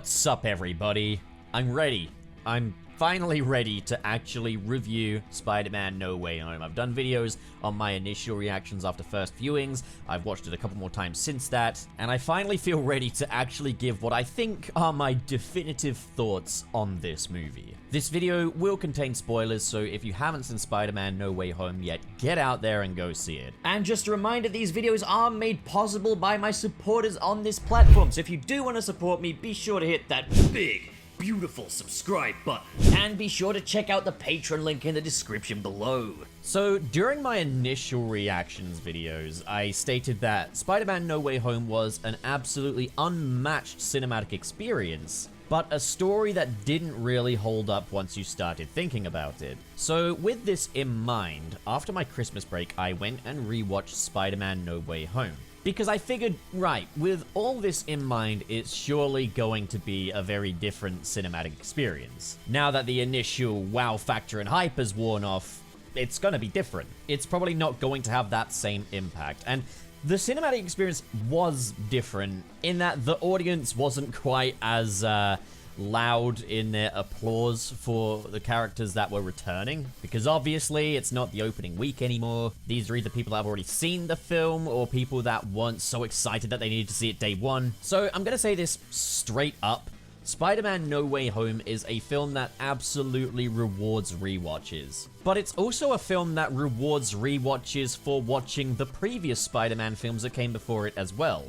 What's up, everybody? I'm ready. I'm finally ready to actually review Spider-Man No Way Home. I've done videos on my initial reactions after first viewings. I've watched it a couple more times since that, and I finally feel ready to actually give what I think are my definitive thoughts on this movie. This video will contain spoilers, so if you haven't seen Spider-Man No Way Home yet, get out there and go see it. And just a reminder, these videos are made possible by my supporters on this platform, so if you do want to support me, be sure to hit that big, beautiful subscribe button, and be sure to check out the Patreon link in the description below. So during my initial reactions videos, I stated that Spider-Man No Way Home was an absolutely unmatched cinematic experience, but a story that didn't really hold up once you started thinking about it. So with this in mind, after my Christmas break, I went and rewatched Spider-Man No Way Home. Because I figured, right, with all this in mind, it's surely going to be a very different cinematic experience. Now that the initial wow factor and hype has worn off, it's gonna be different. It's probably not going to have that same impact. And the cinematic experience was different in that the audience wasn't quite as loud in their applause for the characters that were returning, because obviously it's not the opening week anymore. These are either people that have already seen the film or people that weren't so excited that they needed to see it day one. So I'm gonna say this straight up. Spider-Man No Way Home is a film that absolutely rewards rewatches. But it's also a film that rewards rewatches for watching the previous Spider-Man films that came before it as well.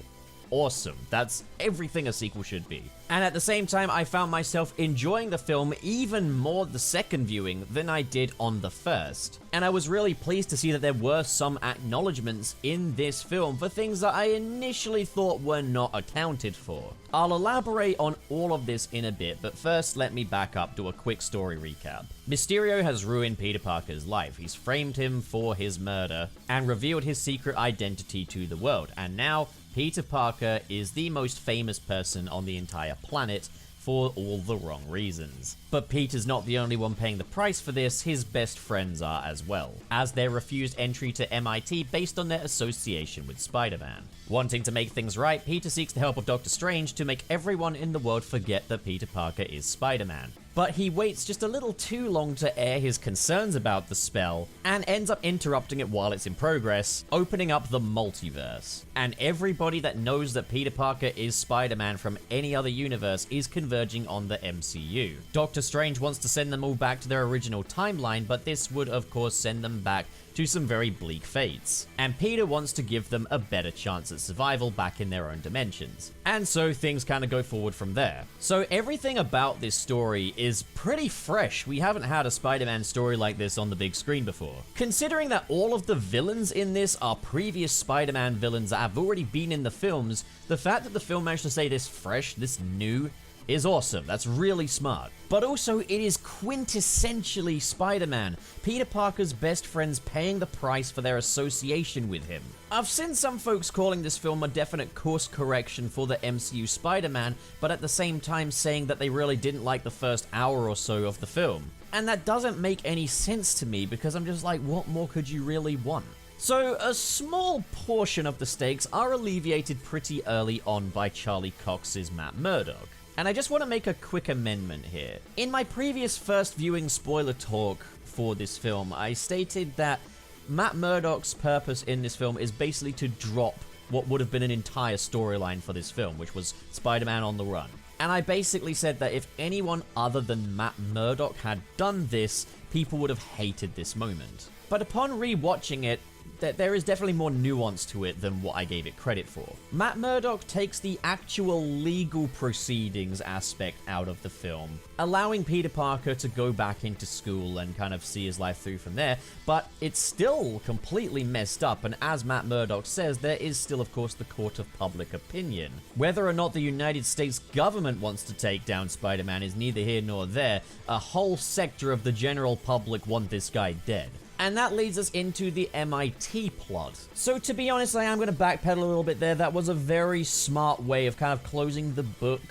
Awesome. That's everything a sequel should be. And at the same time, I found myself enjoying the film even more the second viewing than I did on the first. And I was really pleased to see that there were some acknowledgements in this film for things that I initially thought were not accounted for. I'll elaborate on all of this in a bit, but first let me back up, do a quick story recap. Mysterio has ruined Peter Parker's life. He's framed him for his murder and revealed his secret identity to the world. And now Peter Parker is the most famous person on the entire planet for all the wrong reasons. But Peter's not the only one paying the price for this, his best friends are as well, as they're refused entry to MIT based on their association with Spider-Man. Wanting to make things right, Peter seeks the help of Doctor Strange to make everyone in the world forget that Peter Parker is Spider-Man. But he waits just a little too long to air his concerns about the spell, and ends up interrupting it while it's in progress, opening up the multiverse. And everybody that knows that Peter Parker is Spider-Man from any other universe is converging on the MCU. Doctor Strange wants to send them all back to their original timeline, but this would of course send them back to some very bleak fates. And Peter wants to give them a better chance at survival back in their own dimensions. And so things kind of go forward from there. So everything about this story is pretty fresh. We haven't had a Spider-Man story like this on the big screen before. Considering that all of the villains in this are previous Spider-Man villains that have already been in the films, the fact that the film managed to stay this fresh, this new, is awesome. That's really smart. But also, it is quintessentially Spider-Man, Peter Parker's best friends paying the price for their association with him. I've seen some folks calling this film a definite course correction for the MCU Spider-Man, but at the same time saying that they really didn't like the first hour or so of the film. And that doesn't make any sense to me, because I'm just like, what more could you really want? So, a small portion of the stakes are alleviated pretty early on by Charlie Cox's Matt Murdock. And I just want to make a quick amendment here. In my previous first viewing spoiler talk for this film, I stated that Matt Murdock's purpose in this film is basically to drop what would have been an entire storyline for this film, which was Spider-Man on the run. And I basically said that if anyone other than Matt Murdock had done this, people would have hated this moment. But upon rewatching it, there is definitely more nuance to it than what I gave it credit for. Matt Murdock takes the actual legal proceedings aspect out of the film, allowing Peter Parker to go back into school and kind of see his life through from there, but it's still completely messed up, and as Matt Murdock says, there is still of course the court of public opinion. Whether or not the United States government wants to take down Spider-Man is neither here nor there. A whole sector of the general public want this guy dead. And that leads us into the MIT plot. So to be honest, I am going to backpedal a little bit there. That was a very smart way of kind of closing the book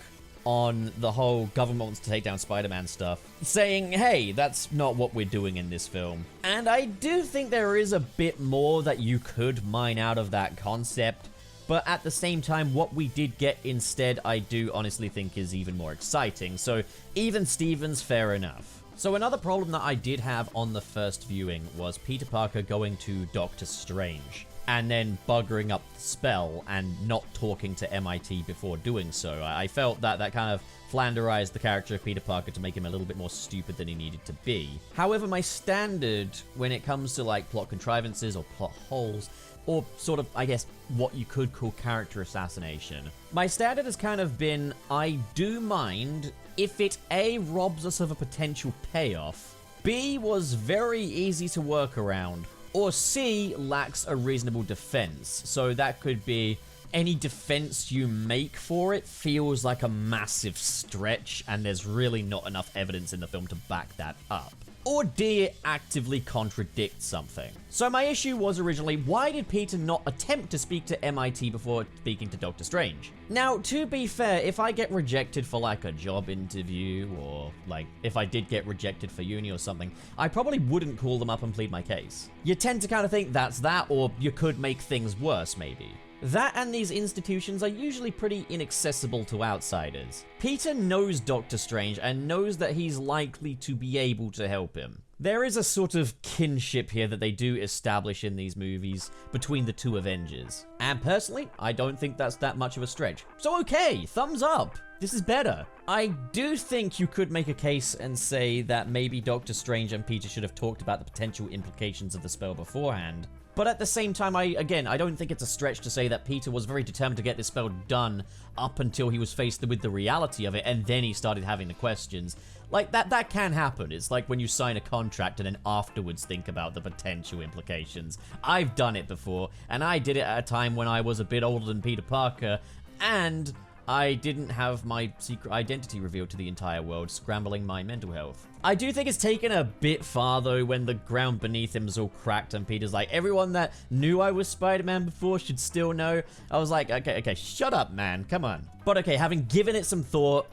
on the whole government wants to take down Spider-Man stuff, saying, hey, that's not what we're doing in this film. And I do think there is a bit more that you could mine out of that concept, But at the same time, what we did get instead, I do honestly think is even more exciting. So even Stevens, fair enough. So another problem that I did have on the first viewing was Peter Parker going to Doctor Strange and then buggering up the spell and not talking to MIT before doing so. I felt that that kind of flanderized the character of Peter Parker to make him a little bit more stupid than he needed to be. However, my standard when it comes to like plot contrivances or plot holes, or sort of, I guess, what you could call character assassination, my standard has kind of been, I do mind if it A, robs us of a potential payoff, B, was very easy to work around, or C, lacks a reasonable defense. So that could be any defense you make for it feels like a massive stretch, and there's really not enough evidence in the film to back that up. Or D, it actively contradicts something. So my issue was originally, why did Peter not attempt to speak to MIT before speaking to Doctor Strange? Now, to be fair, if I get rejected for like a job interview, or like if I did get rejected for uni or something, I probably wouldn't call them up and plead my case. You tend to kind of think that's that, or you could make things worse maybe. That and these institutions are usually pretty inaccessible to outsiders. Peter knows Doctor Strange and knows that he's likely to be able to help him. There is a sort of kinship here that they do establish in these movies between the two Avengers. And personally, I don't think that's that much of a stretch. So okay, thumbs up. This is better. I do think you could make a case and say that maybe Doctor Strange and Peter should have talked about the potential implications of the spell beforehand. But at the same time, I don't think it's a stretch to say that Peter was very determined to get this spell done up until he was faced with the reality of it, and then he started having the questions. Like, that can happen. It's like when you sign a contract and then afterwards think about the potential implications. I've done it before, and I did it at a time when I was a bit older than Peter Parker, and I didn't have my secret identity revealed to the entire world, scrambling my mental health. I do think it's taken a bit far, though, when the ground beneath him is all cracked and Peter's like, everyone that knew I was Spider-Man before should still know. I was like, okay, shut up, man, come on. But okay, having given it some thought,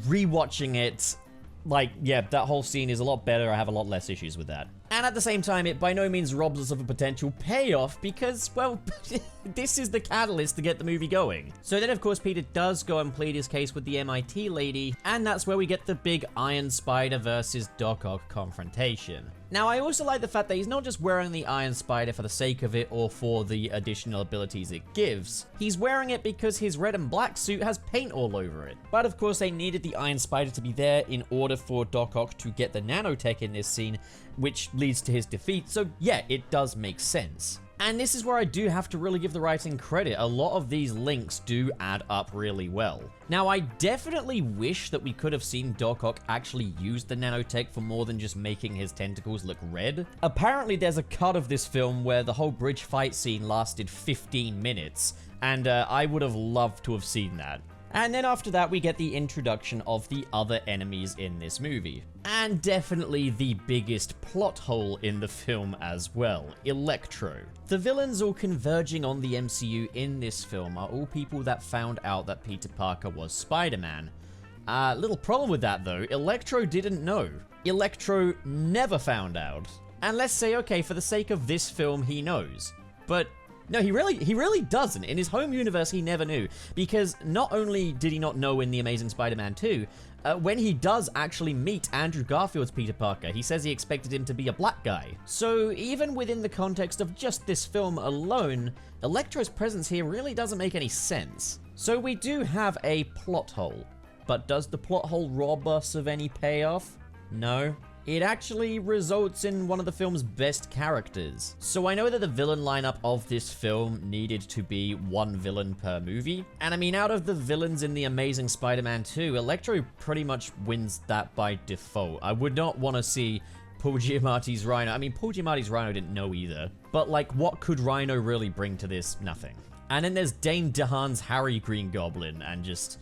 rewatching it, like, yeah, that whole scene is a lot better. I have a lot less issues with that. And at the same time, it by no means robs us of a potential payoff because, well, this is the catalyst to get the movie going. So then, of course, Peter does go and plead his case with the MIT lady, and that's where we get the big Iron Spider versus Doc Ock confrontation. Now, I also like the fact that he's not just wearing the Iron Spider for the sake of it or for the additional abilities it gives. He's wearing it because his red and black suit has paint all over it. But of course, they needed the Iron Spider to be there in order for Doc Ock to get the nanotech in this scene, which leads to his defeat. So yeah, it does make sense. And this is where I do have to really give the writing credit. A lot of these links do add up really well. Now, I definitely wish that we could have seen Doc Ock actually use the nanotech for more than just making his tentacles look red. Apparently, there's a cut of this film where the whole bridge fight scene lasted 15 minutes, and I would have loved to have seen that. And then after that, we get the introduction of the other enemies in this movie. And definitely the biggest plot hole in the film as well, Electro. The villains all converging on the MCU in this film are all people that found out that Peter Parker was Spider-Man. Little problem with that though, Electro didn't know. Electro never found out. And let's say, okay, for the sake of this film, he knows. But no, he really doesn't. In his home universe, he never knew. Because not only did he not know in The Amazing Spider-Man 2, when he does actually meet Andrew Garfield's Peter Parker, he says he expected him to be a black guy. So even within the context of just this film alone, Electro's presence here really doesn't make any sense. So we do have a plot hole. But does the plot hole rob us of any payoff? No. It actually results in one of the film's best characters. So I know that the villain lineup of this film needed to be one villain per movie. And I mean, out of the villains in The Amazing Spider-Man 2, Electro pretty much wins that by default. I would not want to see Paul Giamatti's Rhino. I mean, Paul Giamatti's Rhino didn't know either. But like, what could Rhino really bring to this? Nothing. And then there's Dane DeHaan's Harry Green Goblin, and just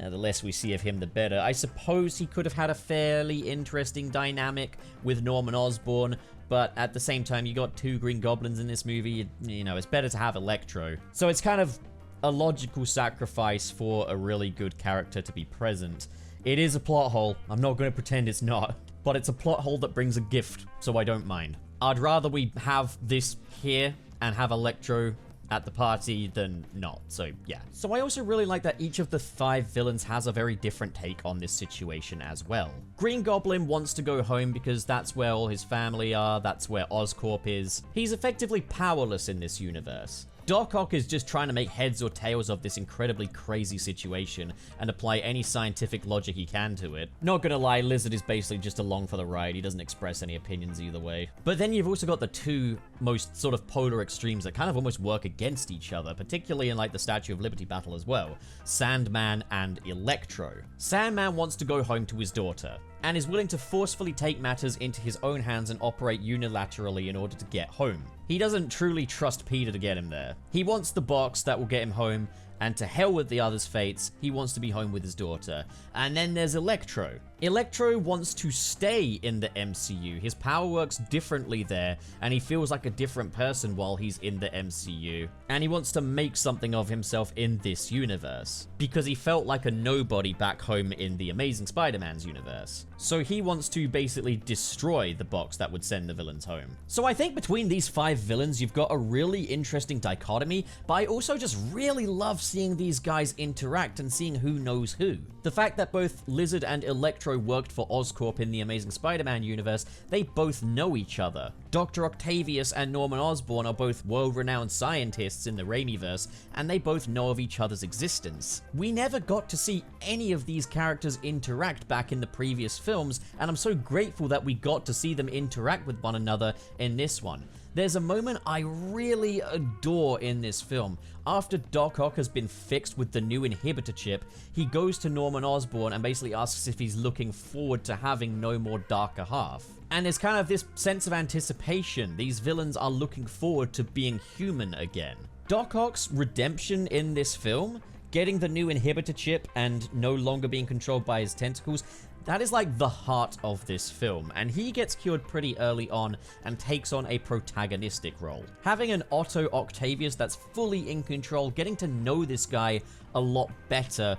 the less we see of him, the better. I suppose he could have had a fairly interesting dynamic with Norman Osborn, but at the same time, you got two Green Goblins in this movie. You know, it's better to have Electro. So it's kind of a logical sacrifice for a really good character to be present. It is a plot hole. I'm not going to pretend it's not, but it's a plot hole that brings a gift, so I don't mind. I'd rather we have this here and have Electro at the party than not. So yeah. So I also really like that each of the 5 villains has a very different take on this situation as well. Green Goblin wants to go home because that's where all his family are, that's where Oscorp is. He's effectively powerless in this universe. Doc Ock is just trying to make heads or tails of this incredibly crazy situation and apply any scientific logic he can to it. Not gonna lie, Lizard is basically just along for the ride. He doesn't express any opinions either way. But then you've also got the 2 most sort of polar extremes that kind of almost work against each other, particularly in like the Statue of Liberty battle as well. Sandman and Electro. Sandman wants to go home to his daughter and is willing to forcefully take matters into his own hands and operate unilaterally in order to get home. He doesn't truly trust Peter to get him there. He wants the box that will get him home, and to hell with the others' fates, he wants to be home with his daughter. And then there's Electro. Electro wants to stay in the MCU. His power works differently there, and he feels like a different person while he's in the MCU. And he wants to make something of himself in this universe, because he felt like a nobody back home in the Amazing Spider-Man's universe. So he wants to basically destroy the box that would send the villains home. So I think between these 5 villains, you've got a really interesting dichotomy, but I also just really love seeing these guys interact and seeing who knows who. The fact that both Lizard and Electro worked for Oscorp in the Amazing Spider-Man universe, they both know each other. Dr. Octavius and Norman Osborn are both world-renowned scientists in the Raimiverse, and they both know of each other's existence. We never got to see any of these characters interact back in the previous films, and I'm so grateful that we got to see them interact with one another in this one. There's a moment I really adore in this film. After Doc Ock has been fixed with the new inhibitor chip, he goes to Norman Osborn and basically asks if he's looking forward to having no more darker half. And there's kind of this sense of anticipation. These villains are looking forward to being human again. Doc Ock's redemption in this film, getting the new inhibitor chip and no longer being controlled by his tentacles, that is like the heart of this film, and he gets cured pretty early on and takes on a protagonistic role. Having an Otto Octavius that's fully in control, getting to know this guy a lot better,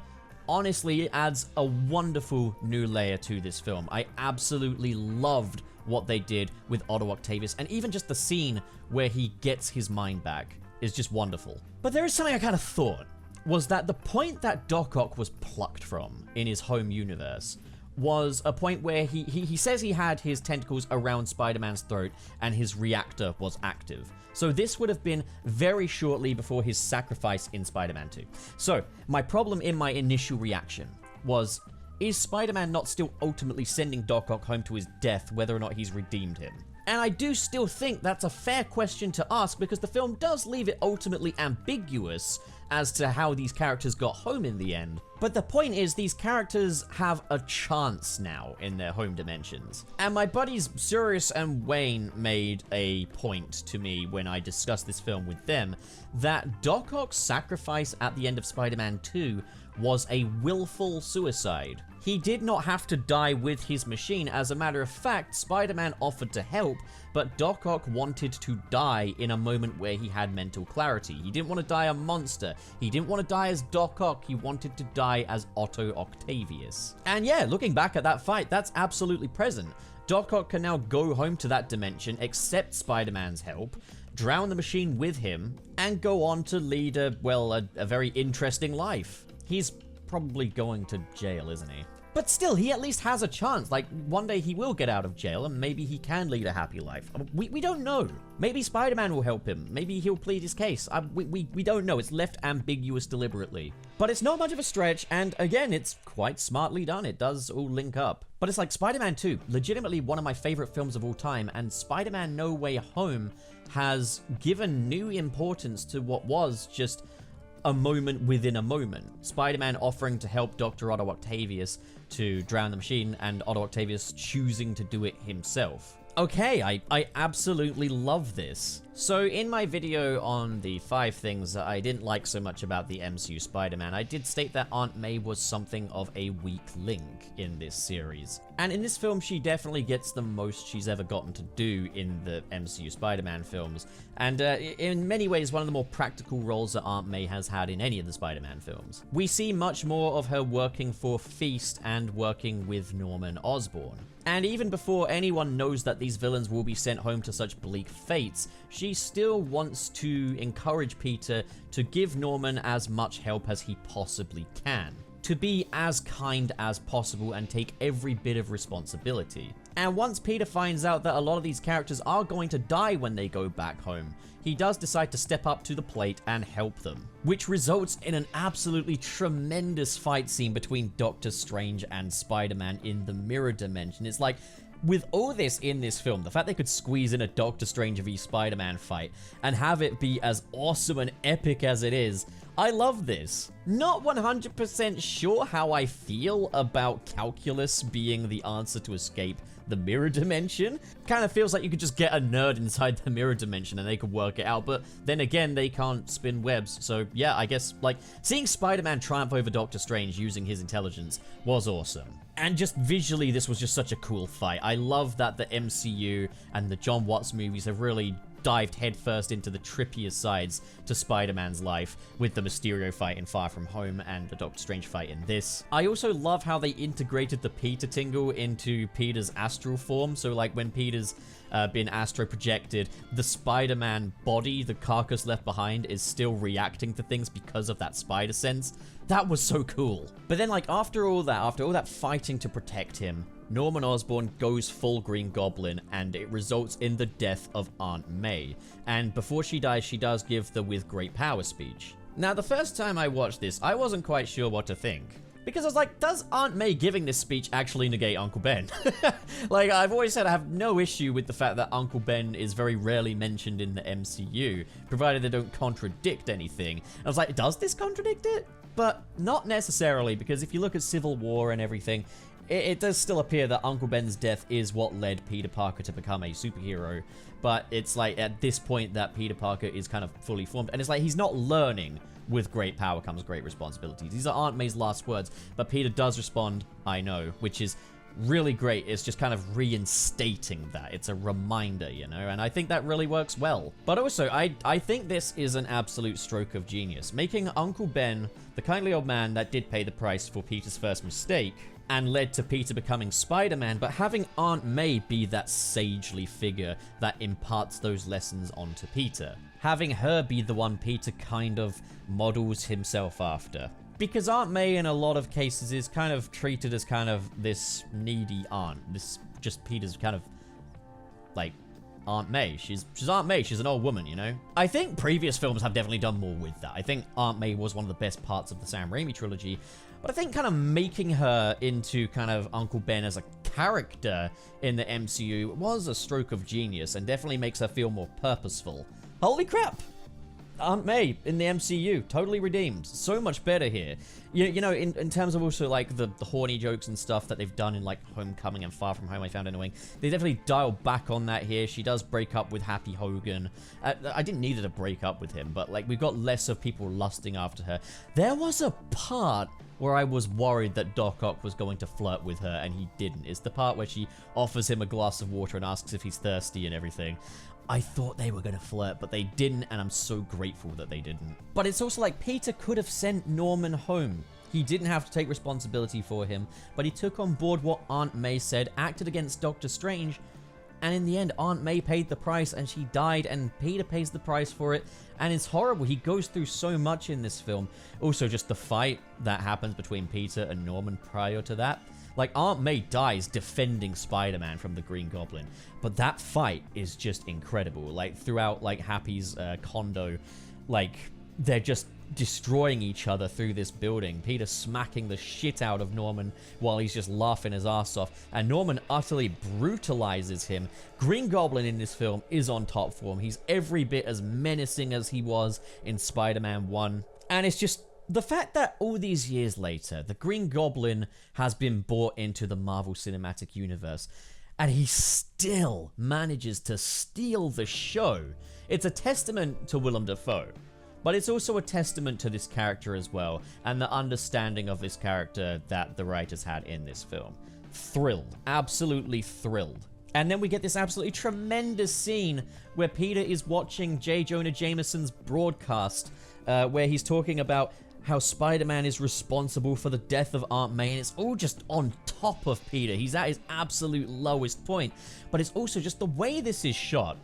honestly adds a wonderful new layer to this film. I absolutely loved what they did with Otto Octavius, and even just the scene where he gets his mind back is just wonderful. But there is something I kind of thought, was that the point that Doc Ock was plucked from in his home universe was a point where he says he had his tentacles around Spider-Man's throat and his reactor was active. So this would have been very shortly before his sacrifice in Spider-Man 2. So my problem in my initial reaction was, is Spider-Man not still ultimately sending Doc Ock home to his death whether or not he's redeemed him? And I do still think that's a fair question to ask because the film does leave it ultimately ambiguous as to how these characters got home in the end. But the point is, these characters have a chance now in their home dimensions. And my buddies Sirius and Wayne made a point to me when I discussed this film with them that Doc Ock's sacrifice at the end of Spider-Man 2 was a willful suicide. He did not have to die with his machine. As a matter of fact, Spider-Man offered to help, but Doc Ock wanted to die in a moment where he had mental clarity. He didn't want to die a monster. He didn't want to die as Doc Ock. He wanted to die as Otto Octavius. And yeah, looking back at that fight, that's absolutely present. Doc Ock can now go home to that dimension, accept Spider-Man's help, drown the machine with him, and go on to lead a very interesting life. He's probably going to jail, isn't he? But still, he at least has a chance. Like, one day he will get out of jail and maybe he can lead a happy life. We don't know. Maybe Spider-Man will help him. Maybe he'll plead his case. We don't know. It's left ambiguous deliberately. But it's not much of a stretch, and again, it's quite smartly done. It does all link up. But it's like Spider-Man 2, legitimately one of my favorite films of all time, and Spider-Man No Way Home has given new importance to what was just a moment within a moment. Spider-Man offering to help Dr. Otto Octavius to drown the machine, and Otto Octavius choosing to do it himself. Okay, I absolutely love this. So in my video on the 5 things that I didn't like so much about the MCU Spider-Man, I did state that Aunt May was something of a weak link in this series. And in this film, she definitely gets the most she's ever gotten to do in the MCU Spider-Man films. And in many ways, one of the more practical roles that Aunt May has had in any of the Spider-Man films. We see much more of her working for Feast and working with Norman Osborn. And even before anyone knows that these villains will be sent home to such bleak fates, she still wants to encourage Peter to give Norman as much help as he possibly can, to be as kind as possible and take every bit of responsibility. And once Peter finds out that a lot of these characters are going to die when they go back home, he does decide to step up to the plate and help them, which results in an absolutely tremendous fight scene between Doctor Strange and Spider-Man in the mirror dimension. It's like, with all this in this film, the fact they could squeeze in a Doctor Strange v Spider-Man fight and have it be as awesome and epic as it is, I love this. Not 100% sure how I feel about calculus being the answer to escape the mirror dimension. Kind of feels like you could just get a nerd inside the mirror dimension and they could work it out, but then again, they can't spin webs. So yeah, I guess, like, seeing Spider-Man triumph over Doctor Strange using his intelligence was awesome. And just visually, this was just such a cool fight. I love that the MCU and the Jon Watts movies have really dived headfirst into the trippier sides to Spider-Man's life, with the Mysterio fight in Far From Home and the Doctor Strange fight in this. I also love how they integrated the Peter tingle into Peter's astral form. So like when Peter's been astro projected, the Spider-Man body, the carcass left behind, is still reacting to things because of that spider sense. That was so cool. But then, like, after all that fighting to protect him, Norman Osborn goes full Green Goblin, and it results in the death of Aunt May. And before she dies, she does give the "with great power" speech. Now, the first time I watched this, I wasn't quite sure what to think, because I was like, does Aunt May giving this speech actually negate Uncle Ben? Like, I've always said I have no issue with the fact that Uncle Ben is very rarely mentioned in the MCU, provided they don't contradict anything. And I was like, does this contradict it? But not necessarily, because if you look at Civil War and everything, it does still appear that Uncle Ben's death is what led Peter Parker to become a superhero. But it's like at this point that Peter Parker is kind of fully formed. And it's like he's not learning, "with great power comes great responsibilities." These are Aunt May's last words. But Peter does respond, "I know," which is really great. It's just kind of reinstating that. It's a reminder, you know, and I think that really works well. But also, I think this is an absolute stroke of genius. Making Uncle Ben the kindly old man that did pay the price for Peter's first mistake and led to Peter becoming Spider-Man, but having Aunt May be that sagely figure that imparts those lessons onto Peter. Having her be the one Peter kind of models himself after. Because Aunt May in a lot of cases is kind of treated as kind of this needy aunt. This just Peter's kind of like Aunt May. She's Aunt May. She's an old woman, you know? I think previous films have definitely done more with that. I think Aunt May was one of the best parts of the Sam Raimi trilogy. But I think kind of making her into kind of Uncle Ben as a character in the MCU was a stroke of genius and definitely makes her feel more purposeful. Holy crap! Aunt May in the MCU, totally redeemed. So much better here. You know, in terms of also like the horny jokes and stuff that they've done in like Homecoming and Far From Home, I found annoying. They definitely dialed back on that here. She does break up with Happy Hogan. I didn't need her to break up with him, but like we've got less of people lusting after her. There was a part where I was worried that Doc Ock was going to flirt with her, and he didn't. It's the part where she offers him a glass of water and asks if he's thirsty and everything. I thought they were going to flirt, but they didn't, and I'm so grateful that they didn't. But it's also like Peter could have sent Norman home. He didn't have to take responsibility for him, but he took on board what Aunt May said, acted against Doctor Strange, and in the end, Aunt May paid the price, and she died, and Peter pays the price for it, and it's horrible. He goes through so much in this film. Also, just the fight that happens between Peter and Norman prior to that. Like, Aunt May dies defending Spider-Man from the Green Goblin, but that fight is just incredible. Like, throughout, like, Happy's condo, like, they're just destroying each other through this building. Peter smacking the shit out of Norman while he's just laughing his ass off, and Norman utterly brutalizes him. Green Goblin in this film is on top form. He's every bit as menacing as he was in Spider-Man 1, and it's just the fact that all these years later, the Green Goblin has been brought into the Marvel Cinematic Universe, and he still manages to steal the show. It's a testament to Willem Dafoe, but it's also a testament to this character as well, and the understanding of this character that the writers had in this film. Thrilled. Absolutely thrilled. And then we get this absolutely tremendous scene where Peter is watching J. Jonah Jameson's broadcast, where he's talking about how Spider-Man is responsible for the death of Aunt May, and it's all just on top of Peter. He's at his absolute lowest point. But it's also just the way this is shot,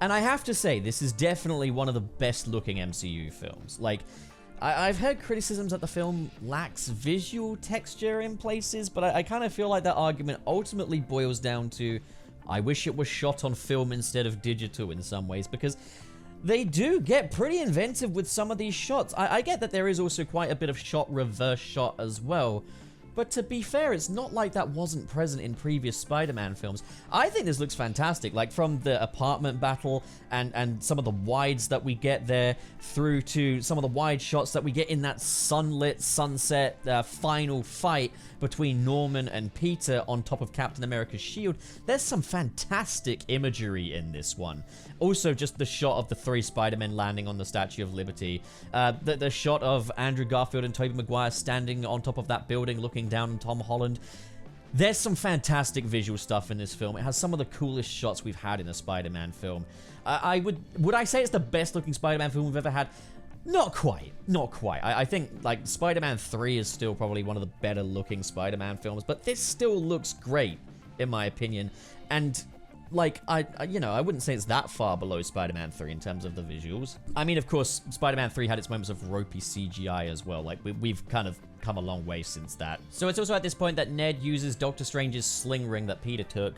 And I have to say, this is definitely one of the best looking MCU films. Like, I've heard criticisms that the film lacks visual texture in places, but I kind of feel like that argument ultimately boils down to, I wish it was shot on film instead of digital in some ways, because they do get pretty inventive with some of these shots. I get that there is also quite a bit of reverse shot as well, but to be fair, it's not like that wasn't present in previous Spider-Man films. I think this looks fantastic, like from the apartment battle and some of the wides that we get there, through to some of the wide shots that we get in that sunlit sunset final fight between Norman and Peter on top of Captain America's shield. There's some fantastic imagery in this one. Also, just the shot of the 3 Spider-Men landing on the Statue of Liberty. The shot of Andrew Garfield and Tobey Maguire standing on top of that building looking down on Tom Holland. There's some fantastic visual stuff in this film. It has some of the coolest shots we've had in a Spider-Man film. Would I say it's the best looking Spider-Man film we've ever had? Not quite. Not quite. I think, like, Spider-Man 3 is still probably one of the better looking Spider-Man films, but this still looks great, in my opinion. And, like, I wouldn't say it's that far below Spider-Man 3 in terms of the visuals. I mean, of course, Spider-Man 3 had its moments of ropey CGI as well. Like, we've kind of come a long way since that. So it's also at this point that Ned uses Doctor Strange's sling ring that Peter took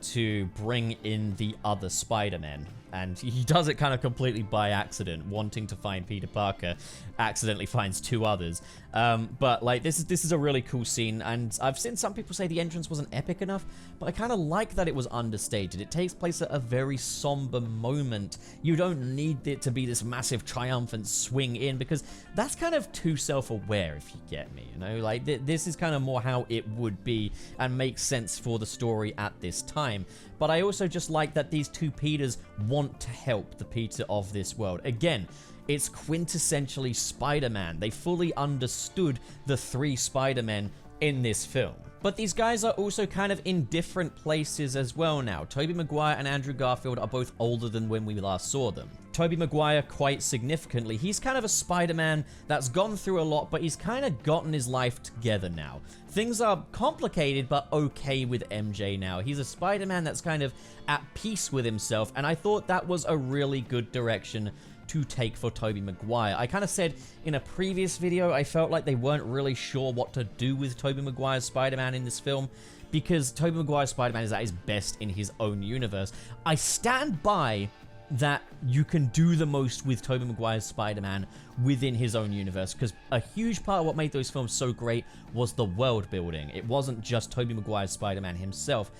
to bring in the other Spider-Men. And he does it kind of completely by accident, wanting to find Peter Parker, accidentally finds 2 others. But like, this is a really cool scene, and I've seen some people say the entrance wasn't epic enough, but I kind of like that it was understated. It takes place at a very somber moment. You don't need it to be this massive triumphant swing in, because that's kind of too self-aware, if you get me, you know? Like, this is kind of more how it would be and makes sense for the story at this time. But I also just like that these 2 Peters want to help the Peter of this world. Again, it's quintessentially Spider-Man. They fully understood the 3 Spider-Men in this film. But these guys are also kind of in different places as well now. Tobey Maguire and Andrew Garfield are both older than when we last saw them. Tobey Maguire, quite significantly, he's kind of a Spider-Man that's gone through a lot, but he's kind of gotten his life together now. Things are complicated, but okay with MJ now. He's a Spider-Man that's kind of at peace with himself, and I thought that was a really good direction to take for Tobey Maguire. I kind of said in a previous video, I felt like they weren't really sure what to do with Tobey Maguire's Spider-Man in this film, because Tobey Maguire's Spider-Man is at his best in his own universe. I stand by that you can do the most with Tobey Maguire's Spider-Man within his own universe, because a huge part of what made those films so great was the world building. It wasn't just Tobey Maguire's Spider-Man himself.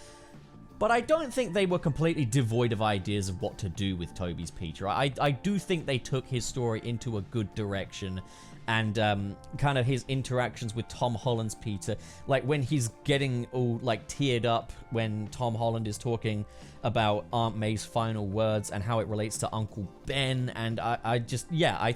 But I don't think they were completely devoid of ideas of what to do with Tobey's Peter. I do think they took his story into a good direction, and kind of his interactions with Tom Holland's Peter, like when he's getting all like teared up when Tom Holland is talking about Aunt May's final words and how it relates to Uncle Ben, and I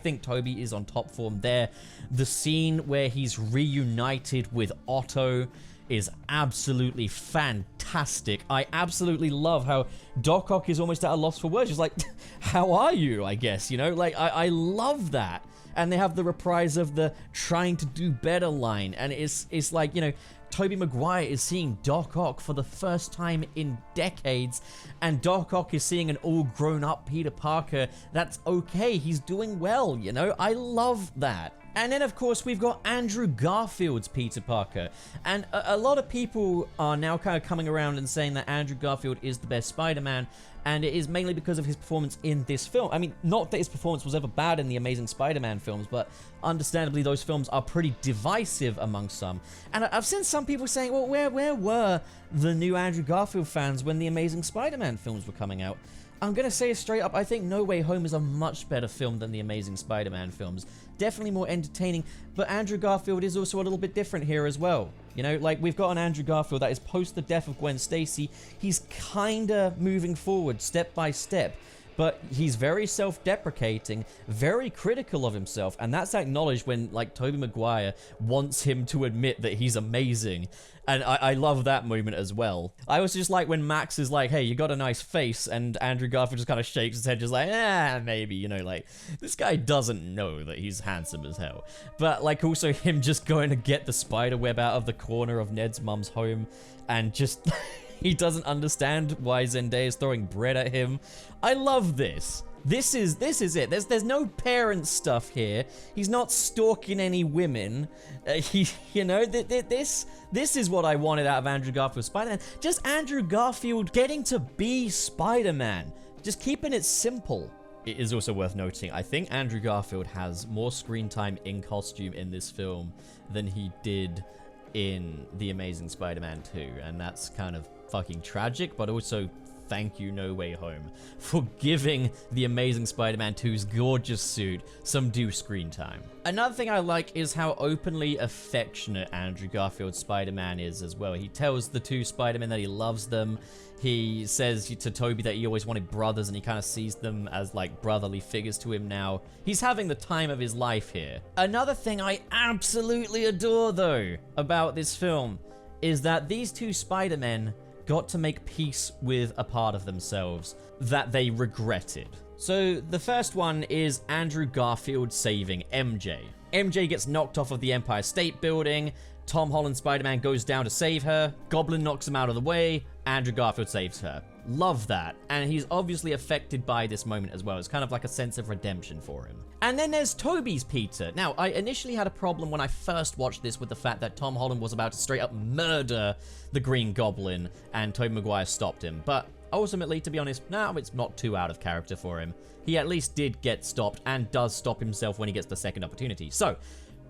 think Tobey is on top form there. The scene where he's reunited with Otto is absolutely fantastic. I absolutely love how Doc Ock is almost at a loss for words. Just like, how are you, I guess, you know? Like, I love that. And they have the reprise of the trying to do better line. And it's like, you know, Tobey Maguire is seeing Doc Ock for the first time in decades. And Doc Ock is seeing an all grown up Peter Parker that's okay. He's doing well, you know? I love that. And then, of course, we've got Andrew Garfield's Peter Parker. And a lot of people are now kind of coming around and saying that Andrew Garfield is the best Spider-Man, and it is mainly because of his performance in this film. I mean, not that his performance was ever bad in the Amazing Spider-Man films, but understandably, those films are pretty divisive among some. And I've seen some people saying, well, where were the new Andrew Garfield fans when the Amazing Spider-Man films were coming out? I'm going to say it straight up, I think No Way Home is a much better film than the Amazing Spider-Man films. Definitely more entertaining, but Andrew Garfield is also a little bit different here as well. You know, like, we've got an Andrew Garfield that is post the death of Gwen Stacy. He's kinda moving forward step by step, but he's very self-deprecating, very critical of himself, and that's acknowledged when, like, Tobey Maguire wants him to admit that he's amazing. And I love that moment as well. I also just like when Max is like, hey, you got a nice face, and Andrew Garfield just kind of shakes his head, just like, maybe, you know, like, this guy doesn't know that he's handsome as hell. But, like, also him just going to get the spider web out of the corner of Ned's mum's home, and just, He doesn't understand why Zendaya is throwing bread at him. I love this. This is it. There's no parent stuff here. He's not stalking any women. You know, this is what I wanted out of Andrew Garfield's Spider-Man. Just Andrew Garfield getting to be Spider-Man. Just keeping it simple. It is also worth noting, I think Andrew Garfield has more screen time in costume in this film than he did in The Amazing Spider-Man 2, and that's kind of fucking tragic, but also thank you, No Way Home, for giving The Amazing Spider-Man 2's gorgeous suit some due screen time. Another thing I like is how openly affectionate Andrew Garfield's Spider-Man is as well. He tells the two Spider-Men that he loves them. He says to Tobey that he always wanted brothers, and he kind of sees them as like brotherly figures to him now. He's having the time of his life here. Another thing I absolutely adore, though, about this film is that these two Spider-Men got to make peace with a part of themselves that they regretted. So the first one is Andrew Garfield saving MJ. MJ gets knocked off of the Empire State Building. Tom Holland Spider-Man goes down to save her. Goblin knocks him out of the way. Andrew Garfield saves her. Love that. And he's obviously affected by this moment as well. It's kind of like a sense of redemption for him. And then there's Tobey's Peter. Now, I initially had a problem when I first watched this with the fact that Tom Holland was about to straight up murder the Green Goblin, and Tobey Maguire stopped him. But ultimately, to be honest, no, it's not too out of character for him. He at least did get stopped and does stop himself when he gets the second opportunity. So,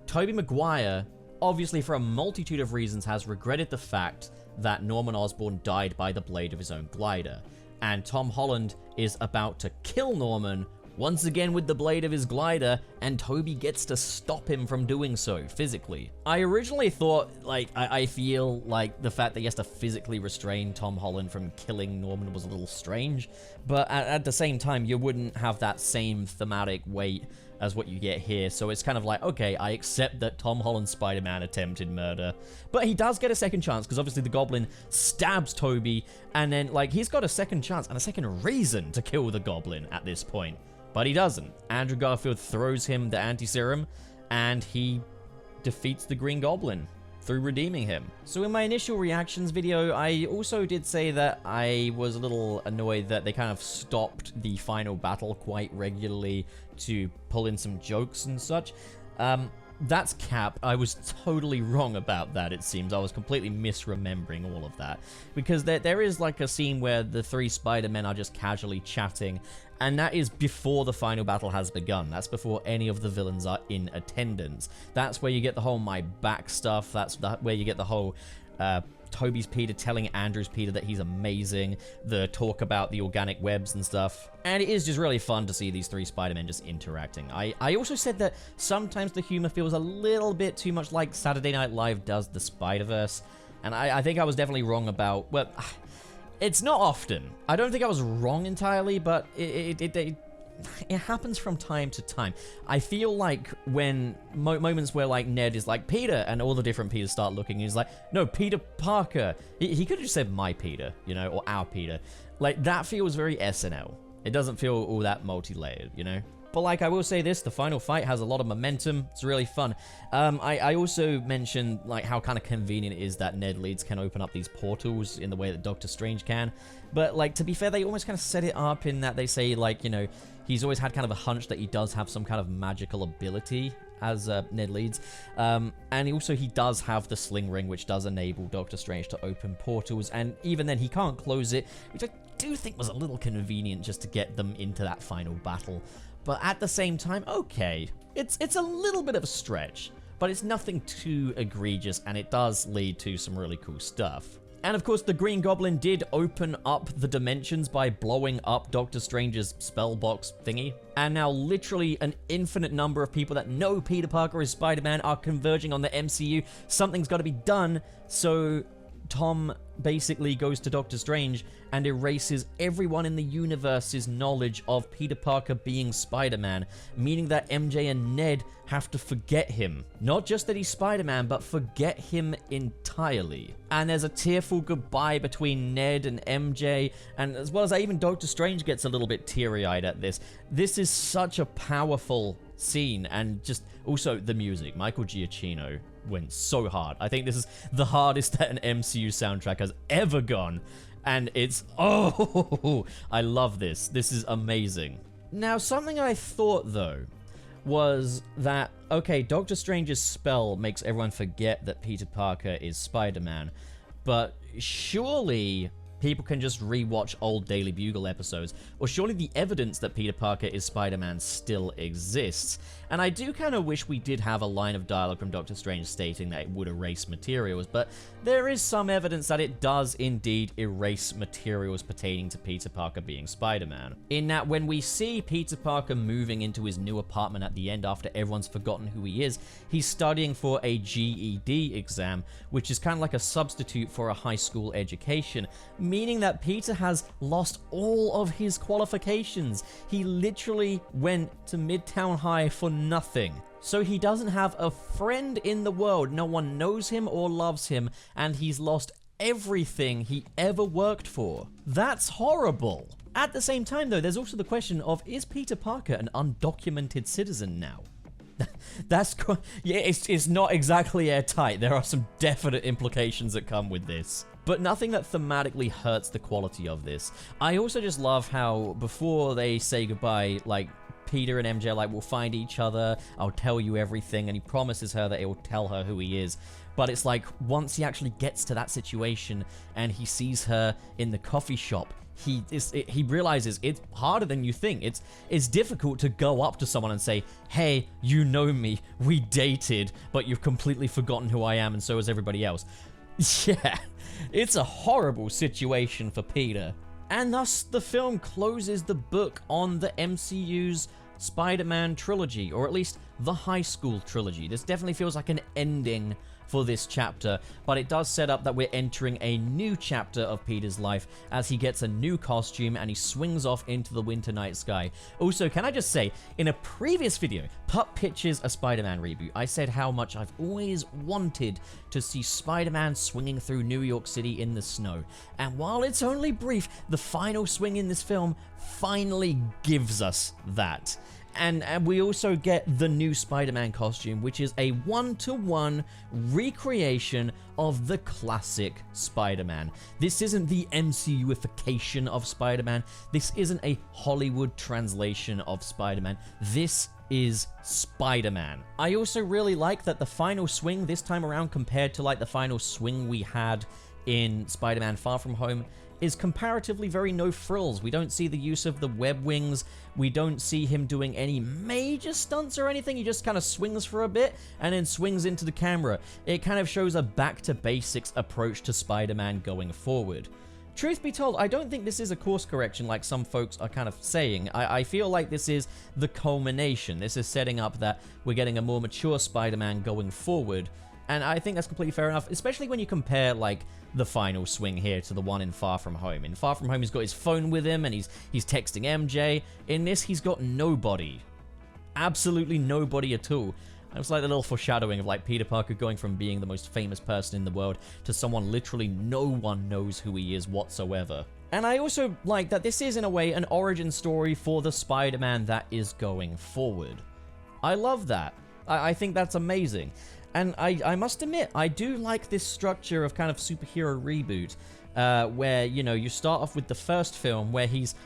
Tobey Maguire, obviously for a multitude of reasons, has regretted the fact that Norman Osborn died by the blade of his own glider. And Tom Holland is about to kill Norman once again with the blade of his glider, and Tobey gets to stop him from doing so physically. I originally thought, like, I feel like the fact that he has to physically restrain Tom Holland from killing Norman was a little strange, but at the same time, you wouldn't have that same thematic weight as what you get here, so it's kind of like, okay, I accept that Tom Holland's Spider-Man attempted murder, but he does get a second chance, because obviously the Goblin stabs Tobey, and then, like, he's got a second chance and a second reason to kill the Goblin at this point. But he doesn't. Andrew Garfield throws him the anti-serum, and he defeats the Green Goblin through redeeming him. So in my initial reactions video, I also did say that I was a little annoyed that they kind of stopped the final battle quite regularly to pull in some jokes and such. That's cap. I was totally wrong about that, it seems. I was completely misremembering all of that. Because there is like a scene where the three Spider-Men are just casually chatting, and that is before the final battle has begun. That's before any of the villains are in attendance. That's where you get the whole my back stuff. That's where you get the whole Tobey's Peter telling Andrew's Peter that he's amazing, the talk about the organic webs and stuff. And it is just really fun to see these three Spider-Men just interacting. I also said that sometimes the humor feels a little bit too much like Saturday Night Live does the Spider-Verse. And I think I was definitely wrong about, well, it's not often. I don't think I was wrong entirely, but it happens from time to time. I feel like when moments where like Ned is like Peter, and all the different Peters start looking, he's like, no, Peter Parker. He could have just said my Peter, you know, or our Peter. Like, that feels very SNL. It doesn't feel all that multi-layered, you know? But like, I will say this, the final fight has a lot of momentum. It's really fun. I also mentioned like how kind of convenient it is that Ned Leeds can open up these portals in the way that Doctor Strange can. But like, to be fair, they almost kind of set it up in that they say like, you know, he's always had kind of a hunch that he does have some kind of magical ability as Ned Leeds. And he does have the sling ring, which does enable Doctor Strange to open portals. And even then, he can't close it, which I do think was a little convenient just to get them into that final battle. But at the same time, okay, it's a little bit of a stretch, but it's nothing too egregious, and it does lead to some really cool stuff. And of course, the Green Goblin did open up the dimensions by blowing up Doctor Strange's spell box thingy. And now literally an infinite number of people that know Peter Parker is Spider-Man are converging on the MCU. Something's got to be done, so Tom basically goes to Doctor Strange and erases everyone in the universe's knowledge of Peter Parker being Spider-Man, meaning that MJ and Ned have to forget him. Not just that he's Spider-Man, but forget him entirely. And there's a tearful goodbye between Ned and MJ, and as well as that, even Doctor Strange gets a little bit teary-eyed at this. This is such a powerful scene, and just also the music. Michael Giacchino went so hard. I think this is the hardest that an MCU soundtrack has ever gone. And it's, oh, I love this. This is amazing. Now, something I thought, though, was that, okay, Doctor Strange's spell makes everyone forget that Peter Parker is Spider-Man, but surely people can just rewatch old Daily Bugle episodes, or surely the evidence that Peter Parker is Spider-Man still exists. And I do kind of wish we did have a line of dialogue from Doctor Strange stating that it would erase materials, but there is some evidence that it does indeed erase materials pertaining to Peter Parker being Spider-Man. In that when we see Peter Parker moving into his new apartment at the end after everyone's forgotten who he is, he's studying for a GED exam, which is kind of like a substitute for a high school education, meaning that Peter has lost all of his qualifications. He literally went to Midtown High for nothing. So he doesn't have a friend in the world, no one knows him or loves him, and he's lost everything he ever worked for. That's horrible. At the same time though, there's also the question of, is Peter Parker an undocumented citizen now? Yeah, it's not exactly airtight. There are some definite implications that come with this, but nothing that thematically hurts the quality of this. I also just love how before they say goodbye, like, Peter and MJ are like, we'll find each other, I'll tell you everything, and he promises her that he will tell her who he is. But it's like, once he actually gets to that situation and he sees her in the coffee shop, he realizes it's harder than you think. It's difficult to go up to someone and say, hey, you know me, we dated, but you've completely forgotten who I am, and so has everybody else. Yeah, it's a horrible situation for Peter. And thus, the film closes the book on the MCU's Spider-Man trilogy, or at least the high school trilogy. This definitely feels like an ending for this chapter, but it does set up that we're entering a new chapter of Peter's life as he gets a new costume and he swings off into the winter night sky. Also, can I just say, in a previous video, Pup Pitches a Spider-Man reboot, I said how much I've always wanted to see Spider-Man swinging through New York City in the snow. And while it's only brief, the final swing in this film finally gives us that. And we also get the new Spider-Man costume, which is a one-to-one recreation of the classic Spider-Man. This isn't the MCUification of Spider-Man. This isn't a Hollywood translation of Spider-Man. This is Spider-Man. I also really like that the final swing this time around, compared to like the final swing we had in Spider-Man Far From Home, is comparatively very no frills. We don't see the use of the web wings. We don't see him doing any major stunts or anything. He just kind of swings for a bit and then swings into the camera. It kind of shows a back to basics approach to Spider-Man going forward. Truth be told, I don't think this is a course correction like some folks are kind of saying. I feel like this is the culmination. This is setting up that we're getting a more mature Spider-Man going forward. And I think that's completely fair enough, especially when you compare, like, the final swing here to the one in Far From Home. In Far From Home, he's got his phone with him, and he's texting MJ. In this, he's got nobody. Absolutely nobody at all. And it's like the little foreshadowing of, like, Peter Parker going from being the most famous person in the world to someone literally no one knows who he is whatsoever. And I also like that this is, in a way, an origin story for the Spider-Man that is going forward. I love that. I think that's amazing. And I must admit, I do like this structure of kind of superhero reboot, where, you know, you start off with the first film where he's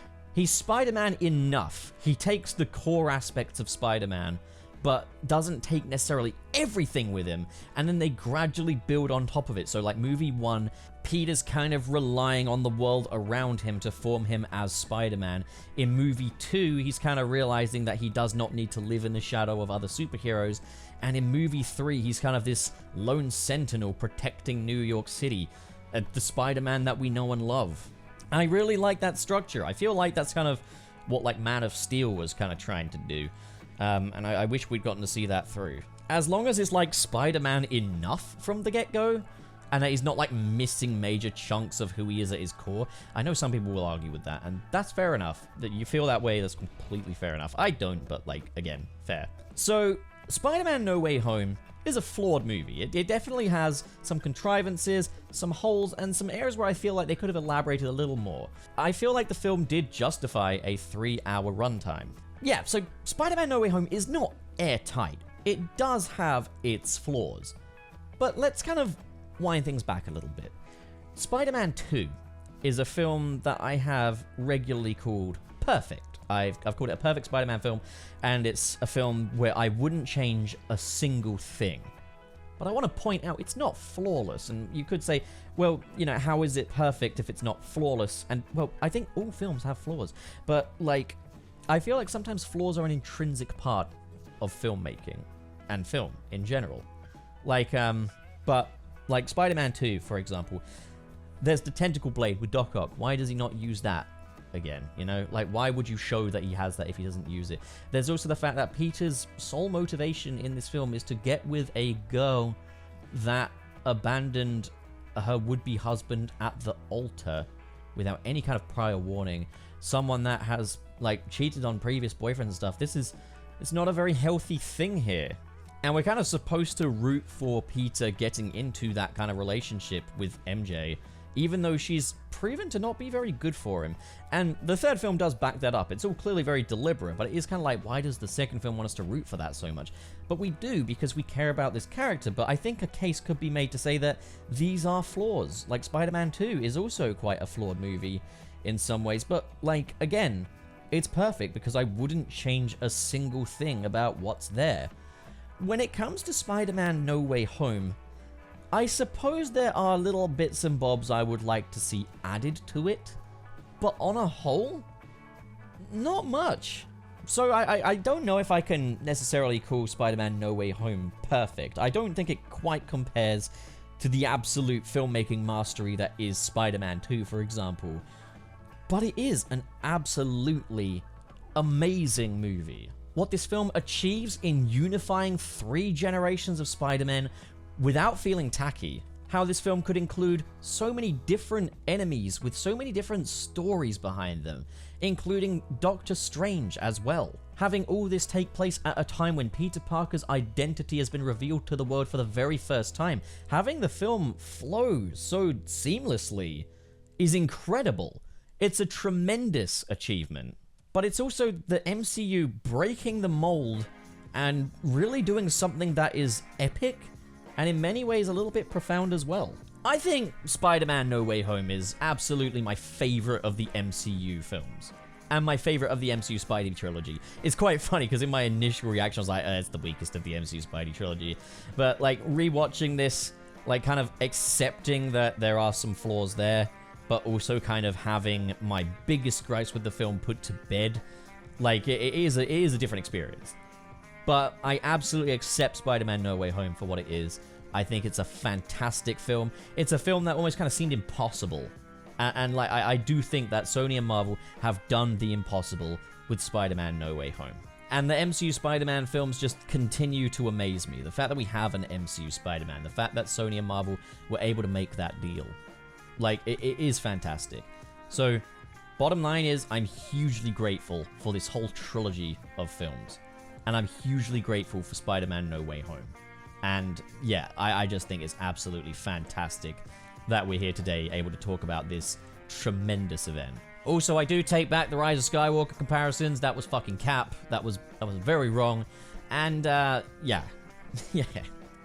Spider-Man enough. He takes the core aspects of Spider-Man, but doesn't take necessarily everything with him, and then they gradually build on top of it. So like movie 1, Peter's kind of relying on the world around him to form him as Spider-Man. In movie 2, he's kind of realizing that he does not need to live in the shadow of other superheroes. And in movie 3, he's kind of this lone sentinel protecting New York City, the Spider-Man that we know and love. I really like that structure. I feel like that's kind of what like Man of Steel was kind of trying to do. And I wish we'd gotten to see that through. As long as it's like Spider-Man enough from the get-go, and that he's not like missing major chunks of who he is at his core. I know some people will argue with that, and that's fair enough. That you feel that way, that's completely fair enough. I don't, but like, again, fair. So, Spider-Man No Way Home is a flawed movie. It definitely has some contrivances, some holes, and some areas where I feel like they could have elaborated a little more. I feel like the film did justify a 3-hour runtime. Yeah, so Spider-Man No Way Home is not airtight. It does have its flaws. But let's kind of wind things back a little bit. Spider-Man 2 is a film that I have regularly called perfect. I've called it a perfect Spider-Man film, and it's a film where I wouldn't change a single thing. But I want to point out it's not flawless, and you could say, well, you know, how is it perfect if it's not flawless? And, well, I think all films have flaws, but, like, I feel like sometimes flaws are an intrinsic part of filmmaking and film in general. Like, but, like, Spider-Man 2, for example, there's the tentacle blade with Doc Ock. Why does he not use that again? You know, like, why would you show that he has that if he doesn't use it? There's also the fact that Peter's sole motivation in this film is to get with a girl that abandoned her would-be husband at the altar without any kind of prior warning. Someone that has, like, cheated on previous boyfriends and stuff. It's not a very healthy thing here. And we're kind of supposed to root for Peter getting into that kind of relationship with MJ, even though she's proven to not be very good for him. And the third film does back that up. It's all clearly very deliberate, but it is kind of like, why does the second film want us to root for that so much? But we do, because we care about this character. But I think a case could be made to say that these are flaws. Like, Spider-Man 2 is also quite a flawed movie in some ways. But, like, again, it's perfect because I wouldn't change a single thing about what's there. When it comes to Spider-Man No Way Home, I suppose there are little bits and bobs I would like to see added to it, but on a whole, not much. So I don't know if I can necessarily call Spider-Man No Way Home perfect. I don't think it quite compares to the absolute filmmaking mastery that is Spider-Man 2, for example. But it is an absolutely amazing movie. What this film achieves in unifying 3 generations of Spider-Man without feeling tacky. How this film could include so many different enemies with so many different stories behind them, including Doctor Strange as well. Having all this take place at a time when Peter Parker's identity has been revealed to the world for the very first time. Having the film flow so seamlessly is incredible. It's a tremendous achievement. But it's also the MCU breaking the mold and really doing something that is epic and in many ways a little bit profound as well. I think Spider-Man No Way Home is absolutely my favorite of the MCU films. And my favorite of the MCU Spidey trilogy. It's quite funny because in my initial reaction I was like, it's the weakest of the MCU Spidey trilogy. But like rewatching this, like kind of accepting that there are some flaws there, but also kind of having my biggest gripes with the film put to bed, like it is a different experience. But I absolutely accept Spider-Man No Way Home for what it is. I think it's a fantastic film. It's a film that almost kind of seemed impossible. And like I do think that Sony and Marvel have done the impossible with Spider-Man No Way Home. And the MCU Spider-Man films just continue to amaze me. The fact that we have an MCU Spider-Man, the fact that Sony and Marvel were able to make that deal. Like, it is fantastic. So, bottom line is, I'm hugely grateful for this whole trilogy of films. And I'm hugely grateful for Spider-Man No Way Home. And, yeah, I just think it's absolutely fantastic that we're here today able to talk about this tremendous event. Also, I do take back the Rise of Skywalker comparisons. That was fucking cap. That was very wrong. And, yeah. Yeah.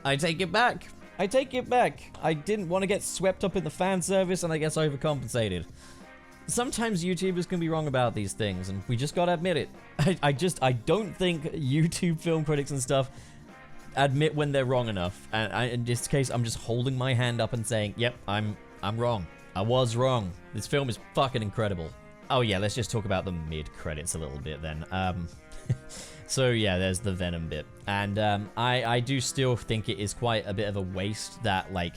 I take it back. I take it back. I didn't want to get swept up in the fan service, and I guess I overcompensated. Sometimes YouTubers can be wrong about these things, and we just gotta admit it. I don't think YouTube film critics and stuff admit when they're wrong enough. And in this case, I'm just holding my hand up and saying, yep, I'm wrong. I was wrong. This film is fucking incredible. Oh yeah, let's just talk about the mid-credits a little bit then. So yeah, there's the Venom bit. And I do still think it is quite a bit of a waste that, like,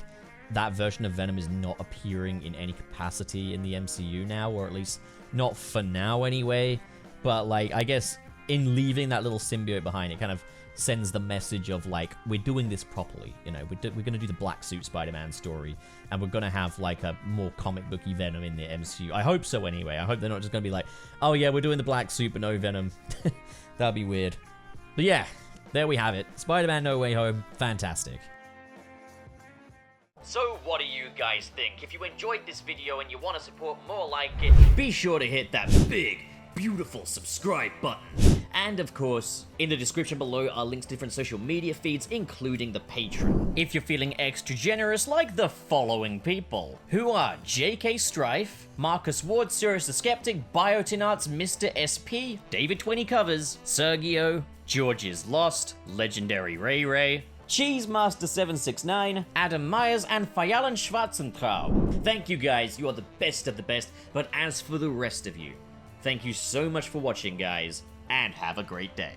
that version of Venom is not appearing in any capacity in the MCU now, or at least not for now anyway. But, like, I guess in leaving that little symbiote behind, it kind of sends the message of, like, we're doing this properly. You know, we're going to do the black suit Spider-Man story, and we're going to have, like, a more comic booky Venom in the MCU. I hope so anyway. I hope they're not just going to be like, oh yeah, we're doing the black suit but no Venom. That'd be weird. But yeah, there we have it. Spider-Man No Way Home, fantastic. So what do you guys think? If you enjoyed this video and you want to support more like it, be sure to hit that big, beautiful subscribe button. And of course, in the description below are links to different social media feeds, including the Patreon. If you're feeling extra generous, like the following people, who are JK Strife, Marcus Ward, Sirius the Skeptic, Biotin Arts, Mr. SP, David 20 Covers, Sergio, George is Lost, Legendary Ray Ray, Cheesemaster769, Adam Myers, and Fayalan Schwarzentraub. Thank you guys, you are the best of the best, but as for the rest of you, thank you so much for watching, guys, and have a great day.